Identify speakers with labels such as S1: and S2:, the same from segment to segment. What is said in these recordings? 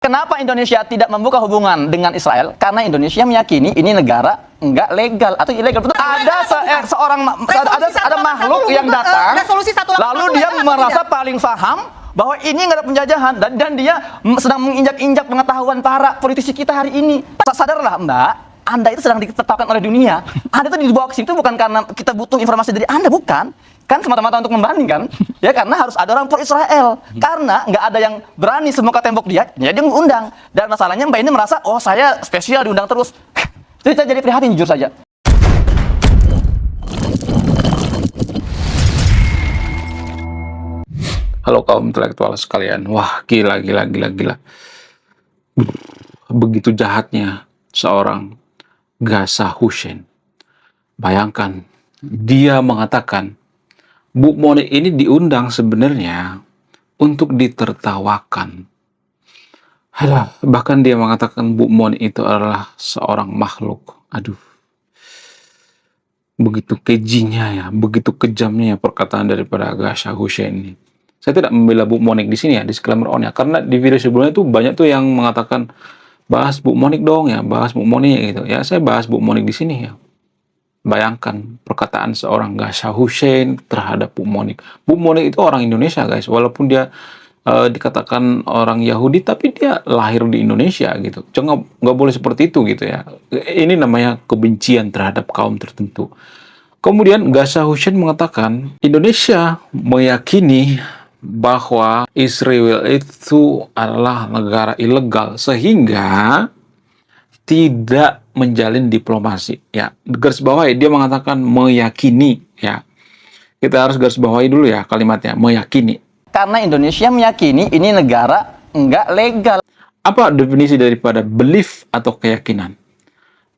S1: Kenapa Indonesia tidak membuka hubungan dengan Israel? Karena Indonesia meyakini ini negara nggak legal atau ilegal. Betul. Ada makhluk yang datang, lalu dia merasa paling paham bahwa ini nggak ada penjajahan dan dia sedang menginjak-injak pengetahuan para politisi kita hari ini. Sadarlah Mbak, Anda itu sedang ditertawakan oleh dunia. Anda itu dibawa ke situ bukan karena kita butuh informasi dari Anda, bukan. Kan semata-mata untuk membandingkan, ya karena harus ada orang pro Israel. Karena nggak ada yang berani semuka tembok dia, ya dia mengundang. Dan masalahnya Mbak ini merasa, oh saya spesial diundang terus. Jadi saya jadi prihatin jujur saja.
S2: Halo kaum intelektual sekalian, wah gila. Begitu jahatnya seorang Ghazza Hussein. Bayangkan, dia mengatakan, Bu Moni ini diundang sebenarnya untuk ditertawakan. Bahkan dia mengatakan Bu Moni itu adalah seorang makhluk. Aduh, begitu kejinya ya, begitu kejamnya ya perkataan daripada Ghazza Hussein ini. Saya tidak membela Bu Monik di sini ya, disclaimer on ya, karena di video sebelumnya tuh banyak tuh yang mengatakan bahas Bu Monik dong ya, bahas Bu Monik gitu ya. Saya bahas Bu Monik di sini ya. Bayangkan perkataan seorang Ghazza Hussein terhadap Bu Monik. Bu Monik itu orang Indonesia guys, walaupun dia dikatakan orang Yahudi, tapi dia lahir di Indonesia gitu. Jangan, nggak boleh seperti itu gitu ya. Ini namanya kebencian terhadap kaum tertentu. Kemudian Ghazza Hussein mengatakan Indonesia meyakini bahwa Israel itu adalah negara ilegal sehingga tidak menjalin diplomasi. Ya, garis bawahi dia mengatakan meyakini ya. Kita harus garis bawahi dulu ya kalimatnya, meyakini.
S1: Karena Indonesia meyakini ini negara nggak legal.
S2: Apa definisi daripada belief atau keyakinan?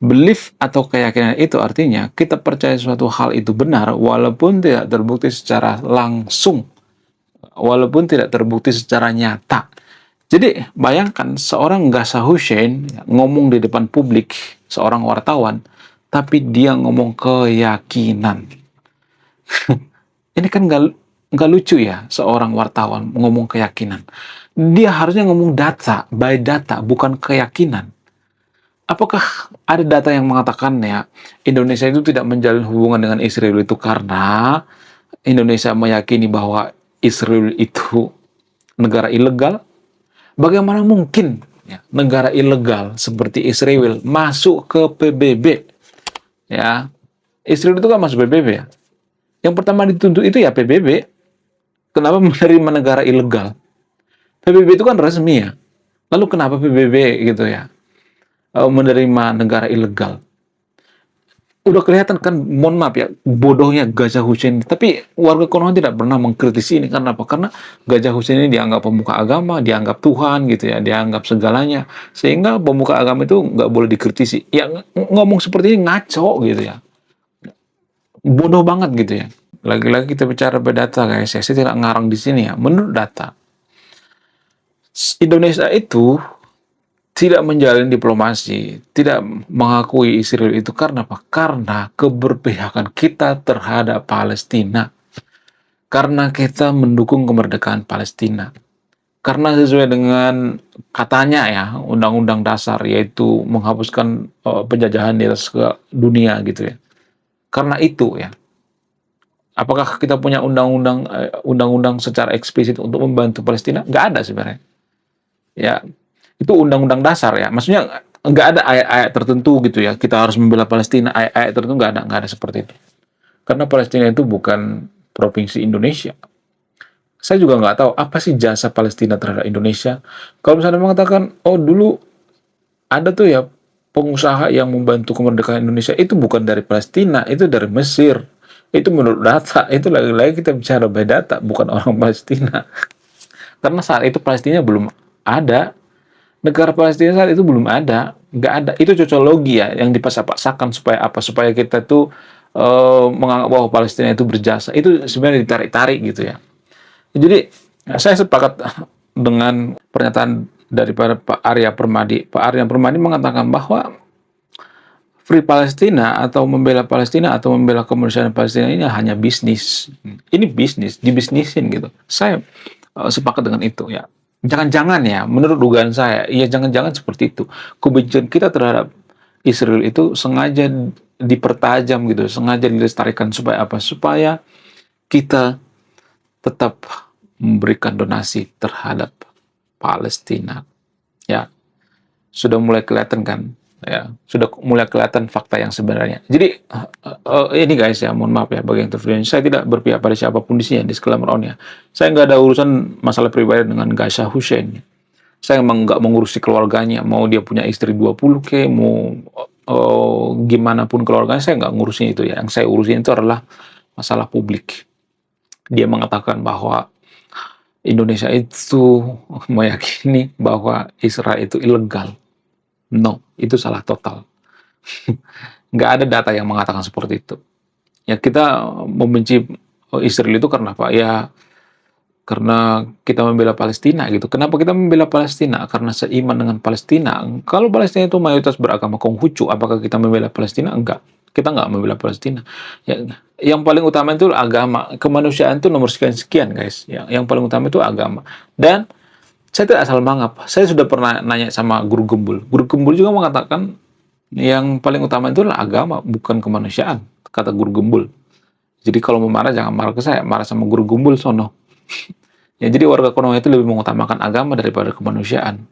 S2: Belief atau keyakinan itu artinya kita percaya suatu hal itu benar walaupun tidak terbukti secara langsung, walaupun tidak terbukti secara nyata. Jadi bayangkan seorang Ghazza Hussein ngomong di depan publik, seorang wartawan, tapi dia ngomong keyakinan. Ini kan nggak lucu ya, seorang wartawan ngomong keyakinan. Dia harusnya ngomong data, by data, bukan keyakinan. Apakah ada data yang mengatakan ya Indonesia itu tidak menjalin hubungan dengan Israel itu karena Indonesia meyakini bahwa Israel itu negara ilegal? Bagaimana mungkin ya, negara ilegal seperti Israel masuk ke PBB? Ya, Israel itu kan masuk PBB ya. Yang pertama dituntut itu ya PBB. Kenapa menerima negara ilegal? PBB itu kan resmi ya. Lalu kenapa PBB gitu ya menerima negara ilegal? Udah kelihatan kan, mohon maaf ya, bodohnya Ghazza Hussein. Tapi warga Konoha tidak pernah mengkritisi ini. Karena apa? Karena Ghazza Hussein ini dianggap pemuka agama, dianggap Tuhan gitu ya, dianggap segalanya. Sehingga pemuka agama itu nggak boleh dikritisi. Ya ngomong seperti ini ngaco gitu ya. Bodoh banget gitu ya. Lagi-lagi kita bicara berdata guys ya. Saya tidak ngarang di sini ya. Menurut data, Indonesia itu tidak menjalin diplomasi, tidak mengakui Israel itu karena apa? Karena keberpihakan kita terhadap Palestina. Karena kita mendukung kemerdekaan Palestina. Karena sesuai dengan katanya ya, Undang-Undang Dasar, yaitu menghapuskan penjajahan di atas dunia gitu ya. Karena itu ya. Apakah kita punya undang-undang secara eksplisit untuk membantu Palestina? Nggak ada sebenarnya. Ya, itu undang-undang dasar ya, maksudnya nggak ada ayat-ayat tertentu gitu ya, kita harus membela Palestina, ayat-ayat tertentu nggak ada seperti itu. Karena Palestina itu bukan provinsi Indonesia. Saya juga nggak tahu apa sih jasa Palestina terhadap Indonesia. Kalau misalnya mengatakan, oh dulu ada tuh ya pengusaha yang membantu kemerdekaan Indonesia, itu bukan dari Palestina, itu dari Mesir. Itu menurut data, itu lagi-lagi kita bicara by data, bukan orang Palestina. Karena saat itu Palestina belum ada. Negara Palestina saat itu belum ada, nggak ada. Itu cocologi ya, yang dipaksakan supaya apa? Supaya kita tuh menganggap bahwa Palestina itu berjasa. Itu sebenarnya ditarik-tarik gitu ya. Jadi saya sepakat dengan pernyataan daripada Pak Arya Permadi. Pak Arya Permadi mengatakan bahwa Free Palestina atau membela Palestina atau membela kemerdekaan Palestina ini hanya bisnis. Ini bisnis, dibisnisin gitu. Saya sepakat dengan itu ya. Jangan-jangan ya, menurut dugaan saya, ya jangan-jangan seperti itu. Kebencian kita terhadap Israel itu sengaja dipertajam gitu, sengaja dilestarikan supaya apa? Supaya kita tetap memberikan donasi terhadap Palestina. Ya, sudah mulai kelihatan kan? Ya, sudah mulai kelihatan fakta yang sebenarnya. Jadi ini guys ya, mohon maaf ya bagi yang terverifikasi, saya tidak berpihak pada siapapun di sini, disclaimer on ya. Saya nggak ada urusan masalah pribadi dengan Gaza Hussein. Saya emang nggak mengurusi keluarganya, mau dia punya istri 20 ke, mau gimana pun keluarganya, saya nggak ngurusin itu ya. Yang saya urusin itu adalah masalah publik. Dia mengatakan bahwa Indonesia itu meyakini bahwa Israel itu ilegal. No, itu salah total. Nggak ada data yang mengatakan seperti itu. Ya kita membenci Israel itu karena apa? Ya karena kita membela Palestina gitu. Kenapa kita membela Palestina? Karena seiman dengan Palestina. Kalau Palestina itu mayoritas beragama Konghucu, apakah kita membela Palestina? Enggak. Kita enggak membela Palestina. Ya, yang paling utama itu agama. Kemanusiaan itu nomor sekian-sekian, guys. Ya, yang paling utama itu agama. Dan saya tidak asal mangap. Saya sudah pernah nanya sama Guru Gembul. Guru Gembul juga mengatakan yang paling utama itu adalah agama, bukan kemanusiaan, kata Guru Gembul. Jadi kalau mau marah jangan marah ke saya, marah sama Guru Gembul sono. Ya, jadi warga Konoha itu lebih mengutamakan agama daripada kemanusiaan.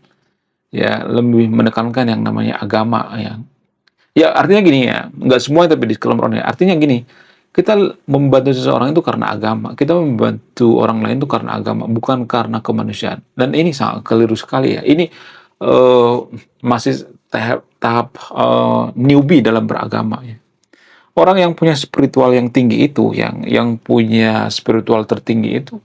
S2: Ya, lebih menekankan yang namanya agama. Ya artinya gini ya, nggak semua tapi di kelompok ya. Artinya gini, kita membantu seseorang itu karena agama. Kita membantu orang lain itu karena agama, bukan karena kemanusiaan. Dan ini sangat keliru sekali ya. Ini masih tahap newbie dalam beragama ya. Orang yang punya spiritual yang tinggi itu, yang punya spiritual tertinggi itu,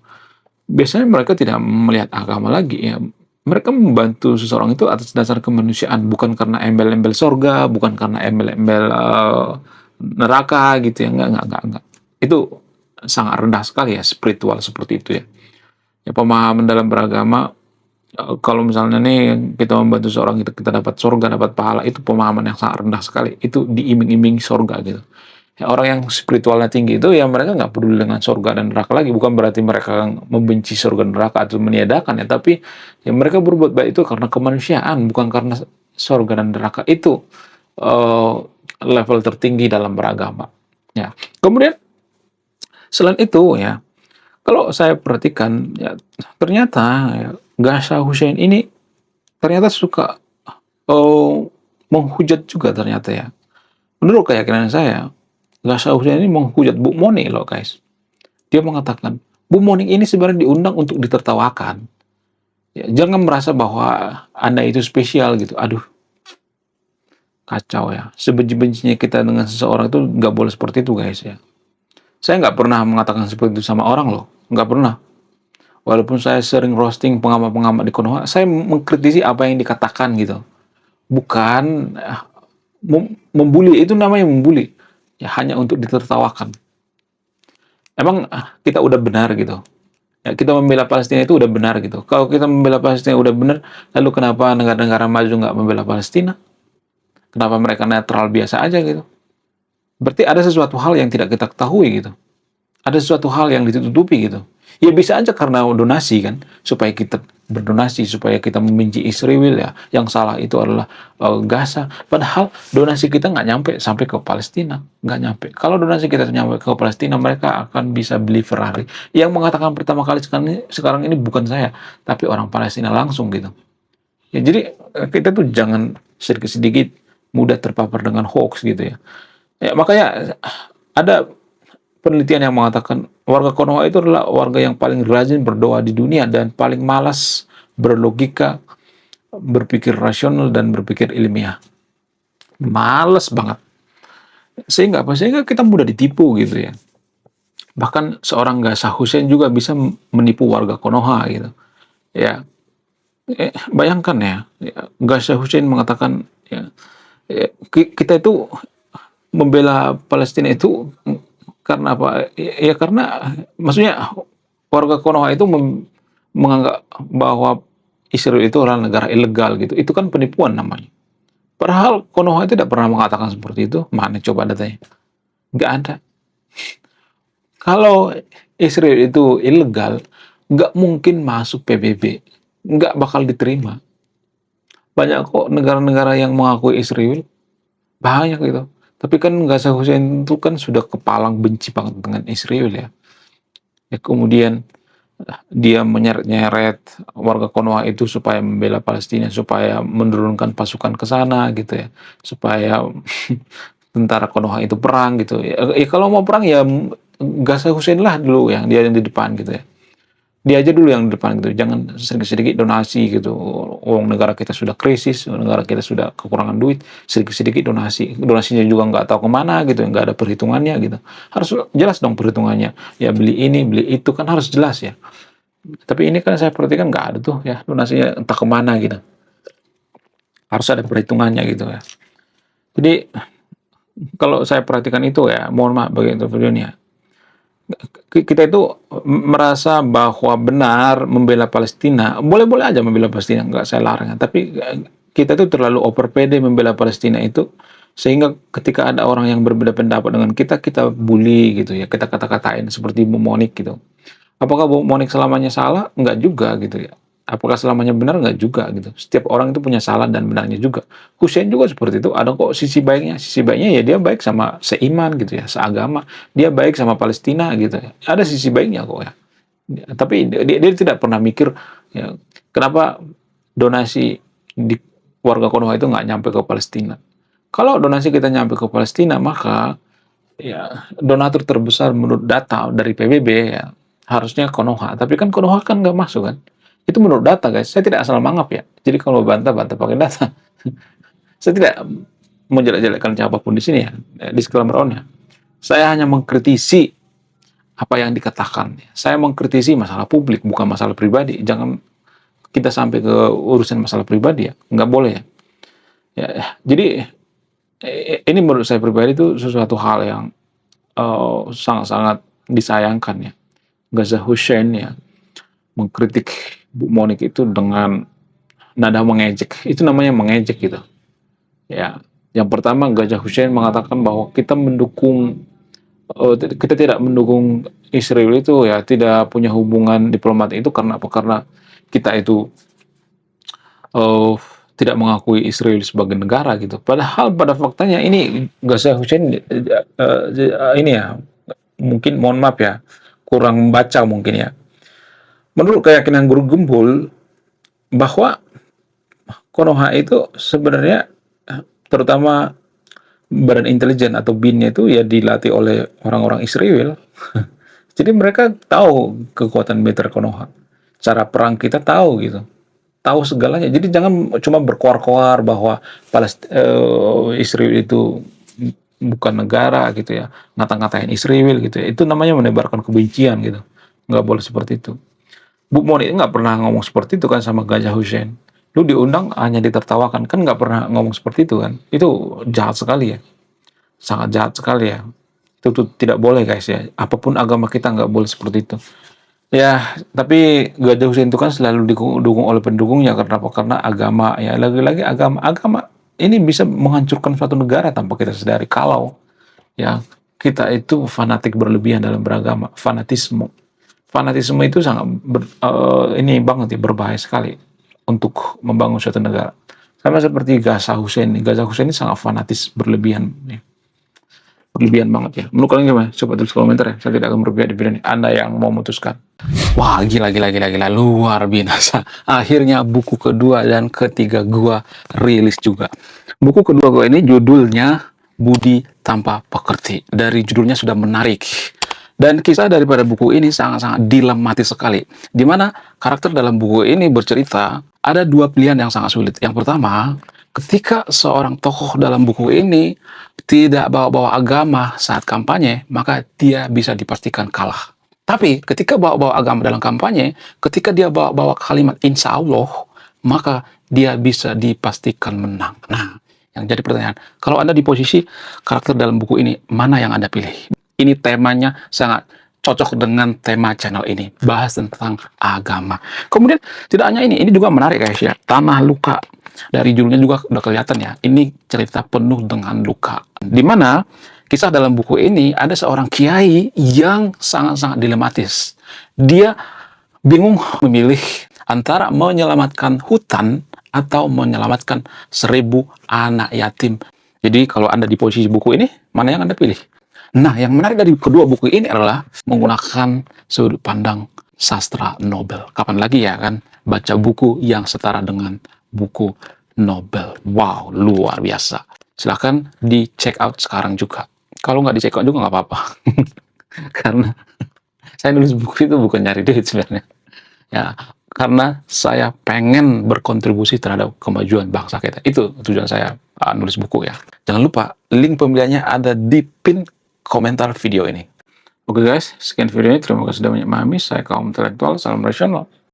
S2: biasanya mereka tidak melihat agama lagi ya. Mereka membantu seseorang itu atas dasar kemanusiaan, bukan karena embel-embel sorga, bukan karena embel-embel neraka gitu ya. Enggak. Itu sangat rendah sekali ya spiritual seperti itu ya. Ya pemahaman dalam beragama, kalau misalnya nih kita membantu seorang kita dapat sorga, dapat pahala, itu pemahaman yang sangat rendah sekali. Itu diiming-iming sorga gitu. Ya, orang yang spiritualnya tinggi itu ya mereka nggak peduli dengan surga dan neraka lagi. Bukan berarti mereka membenci surga dan neraka atau meniadakan ya, tapi ya mereka berbuat baik itu karena kemanusiaan, bukan karena surga dan neraka. Itu level tertinggi dalam beragama. Ya. Kemudian selain itu ya, kalau saya perhatikan ya ternyata ya, Gaza Hussein ini ternyata suka menghujat juga ternyata ya. Menurut keyakinan saya, Gaza Hussein ini menghujat Bu Moni loh guys. Dia mengatakan, Bu Moni ini sebenarnya diundang untuk ditertawakan. Ya, jangan merasa bahwa Anda itu spesial gitu. Aduh, kacau ya. Sebenci-bencinya kita dengan seseorang itu nggak boleh seperti itu guys ya. Saya nggak pernah mengatakan seperti itu sama orang loh. Nggak pernah. Walaupun saya sering roasting pengamat-pengamat di Konoha, saya mengkritisi apa yang dikatakan gitu. Bukan membuli, itu namanya membuli. Ya hanya untuk ditertawakan. Emang kita udah benar gitu. Ya, kita membela Palestina itu udah benar gitu. Kalau kita membela Palestina udah benar, lalu kenapa negara-negara maju nggak membela Palestina? Kenapa mereka netral biasa aja gitu? Berarti ada sesuatu hal yang tidak kita ketahui gitu. Ada sesuatu hal yang ditutupi gitu. Ya bisa aja karena donasi kan, supaya kita berdonasi, supaya kita membenci Israel ya. Yang salah itu adalah Gaza. Padahal donasi kita nggak nyampe sampai ke Palestina, nggak nyampe. Kalau donasi kita nyampe ke Palestina, mereka akan bisa beli Ferrari. Yang mengatakan pertama kali sekarang ini bukan saya, tapi orang Palestina langsung gitu. Ya jadi kita tuh jangan sedikit-sedikit mudah terpapar dengan hoax gitu ya. Ya makanya ada penelitian yang mengatakan warga Konoha itu adalah warga yang paling rajin berdoa di dunia dan paling malas berlogika, berpikir rasional dan berpikir ilmiah. Males banget. Sehingga apa? Sehingga kita mudah ditipu gitu ya. Bahkan seorang Gaza Hussein juga bisa menipu warga Konoha gitu. Ya. Bayangkan ya, Gaza Hussein mengatakan ya, kita itu membela Palestina itu karena apa? Ya karena maksudnya warga Konoha itu menganggap bahwa Israel itu adalah negara ilegal gitu. Itu kan penipuan namanya. Padahal Konoha itu tidak pernah mengatakan seperti itu. Mana coba datanya? Nggak ada. Kalau Israel itu ilegal, nggak mungkin masuk PBB. nggak bakal diterima. Banyak kok negara-negara yang mengakui Israel, banyak gitu. Tapi kan Gaza Hussein itu kan sudah kepalang benci banget dengan Israel ya. Ya kemudian dia menyeret-nyeret warga Konoha itu supaya membela Palestina, supaya menurunkan pasukan ke sana gitu ya, supaya tentara Konoha itu perang gitu. Ya kalau mau perang ya Gaza Hussein lah dulu yang dia yang di depan gitu ya. Dia aja dulu yang di depan gitu, jangan sedikit-sedikit donasi gitu. Uang negara kita sudah krisis, negara kita sudah kekurangan duit, sedikit-sedikit donasi. Donasinya juga nggak tahu kemana gitu, nggak ada perhitungannya gitu. Harus jelas dong perhitungannya. Ya beli ini, beli itu kan harus jelas ya. Tapi ini kan saya perhatikan nggak ada tuh ya, donasinya entah kemana gitu. Harus ada perhitungannya gitu ya. Jadi kalau saya perhatikan itu ya, mohon maaf bagi interviewnya, kita itu merasa bahwa benar membela Palestina, boleh-boleh aja membela Palestina, nggak saya larang. Tapi kita itu terlalu over pede membela Palestina itu, sehingga ketika ada orang yang berbeda pendapat dengan kita, kita bully gitu ya, kita kata-katain seperti Bu Monik gitu. Apakah Bu Monik selamanya salah? Enggak juga gitu ya. Apakah selamanya benar? Enggak juga gitu. Setiap orang itu punya salah dan benarnya juga. Hussein juga seperti itu. Ada kok sisi baiknya. Sisi baiknya ya dia baik sama seiman gitu ya, seagama. Dia baik sama Palestina gitu ya. Ada sisi baiknya kok ya. Tapi dia tidak pernah mikir ya, kenapa donasi di warga Konoha itu nggak nyampe ke Palestina. Kalau donasi kita nyampe ke Palestina, maka ya donatur terbesar menurut data dari PBB ya harusnya Konoha. Tapi kan Konoha kan nggak masuk kan. Itu menurut data guys. Saya tidak asal mangap ya. Jadi kalau bantah-bantah pakai data. Saya tidak menjelek-jelekkan siapapun di sini ya. Disclaimer on ya. Saya hanya mengkritisi apa yang dikatakan. Saya mengkritisi masalah publik, bukan masalah pribadi. Jangan kita sampai ke urusan masalah pribadi ya. Nggak boleh ya. Jadi ini menurut saya pribadi itu sesuatu hal yang sangat-sangat disayangkan ya. Gaza Hussein ya mengkritik Bu Monik itu dengan nada mengejek. Itu namanya mengejek gitu. Ya, yang pertama Gaza Hussein mengatakan bahwa kita tidak mendukung Israel itu ya, tidak punya hubungan diplomat itu karena apa? Karena kita itu tidak mengakui Israel sebagai negara gitu. Padahal pada faktanya ini Gaza Hussein ini ya, mungkin mohon maaf ya, kurang baca mungkin ya. Menurut keyakinan Guru Gembul bahwa Konoha itu sebenarnya terutama badan intelijen atau BIN-nya itu ya dilatih oleh orang-orang Israel. Jadi mereka tahu kekuatan militer Konoha. Cara perang kita tahu gitu. Tahu segalanya. Jadi jangan cuma berkoar-koar bahwa Israel itu bukan negara gitu ya. Ngata-ngatain Israel gitu ya. Itu namanya menebarkan kebencian gitu. Nggak boleh seperti itu. Bu Monik nggak pernah ngomong seperti itu kan sama Gaza Hussein. Lu diundang hanya ditertawakan. Kan nggak pernah ngomong seperti itu kan. Itu jahat sekali ya. Sangat jahat sekali ya. Itu tidak boleh guys ya. Apapun agama kita nggak boleh seperti itu. Ya, tapi Gaza Hussein itu kan selalu didukung oleh pendukungnya. Karena apa? Karena agama ya. Lagi-lagi agama ini bisa menghancurkan suatu negara tanpa kita sadari. Kalau ya kita itu fanatik berlebihan dalam beragama. Fanatisme itu sangat ini banget ya, berbahaya sekali untuk membangun suatu negara. Sama seperti Gaza Hussein. Gaza Hussein ini sangat fanatis berlebihan. Berlebihan banget ya. Menurut kalian gimana? Coba tulis komentar ya. Saya tidak akan berpihak di video ini. Anda yang mau memutuskan. Wah, gila. Luar biasa. Akhirnya buku kedua dan ketiga gua rilis juga. Buku kedua gua ini judulnya Budi Tanpa Pekerti. Dari judulnya sudah menarik. Dan kisah daripada buku ini sangat-sangat dilematis sekali. Di mana karakter dalam buku ini bercerita ada dua pilihan yang sangat sulit. Yang pertama, ketika seorang tokoh dalam buku ini tidak bawa-bawa agama saat kampanye, maka dia bisa dipastikan kalah. Tapi ketika bawa-bawa agama dalam kampanye, ketika dia bawa-bawa kalimat insya Allah, maka dia bisa dipastikan menang. Nah, yang jadi pertanyaan, kalau Anda di posisi karakter dalam buku ini, mana yang Anda pilih? Ini temanya sangat cocok dengan tema channel ini. Bahas tentang agama. Kemudian tidak hanya ini juga menarik guys ya. Tanah Luka. Dari judulnya juga udah kelihatan ya. Ini cerita penuh dengan luka. Dimana kisah dalam buku ini ada seorang kiai yang sangat-sangat dilematis. Dia bingung memilih antara menyelamatkan hutan atau menyelamatkan 1.000 anak yatim. Jadi kalau Anda di posisi buku ini, mana yang Anda pilih? Nah, yang menarik dari kedua buku ini adalah menggunakan sudut pandang sastra Nobel. Kapan lagi ya kan baca buku yang setara dengan buku Nobel. Wow, luar biasa. Silahkan di check out sekarang juga. Kalau nggak di check out juga nggak apa-apa. Karena saya nulis buku itu bukan nyari duit sebenarnya. Ya, karena saya pengen berkontribusi terhadap kemajuan bangsa kita. Itu tujuan saya nulis buku ya. Jangan lupa, link pembeliannya ada di pin komentar video ini. Oke guys, sekian video ini. Terima kasih sudah menyimak. Saya kaum intelektual, salam rasional.